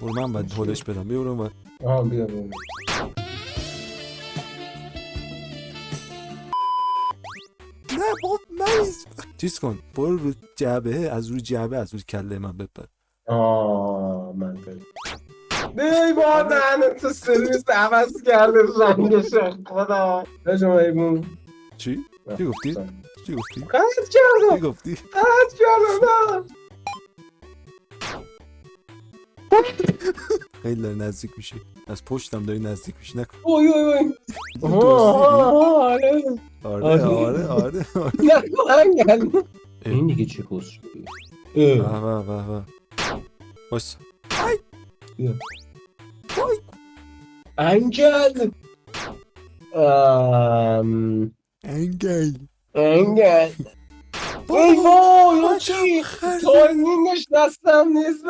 برو من باید حالش بدم. بیا برو من. بیا. نه بابا مریض. چیز کن برو رو جعبه، از رو جعبه از رو کله من بپر. منطقی. ای با دهنت تو سرویس عوض کرده رنگشه خدا. نجم ایبون. چی؟ چی گفتی؟ چی گفتی؟ قطع چی کردم. گفتی؟ قطع کردم. خیلی داری نزدیک میشی، از پشتم داری نزدیک میشی. نکن. اوی اوی اوی. آره آره آره. نکنم. این دیگه چه کسشویی؟ واه بایستا. انگل. انگل. انگل. ای وای چی؟ تایمینگش دستم نیست.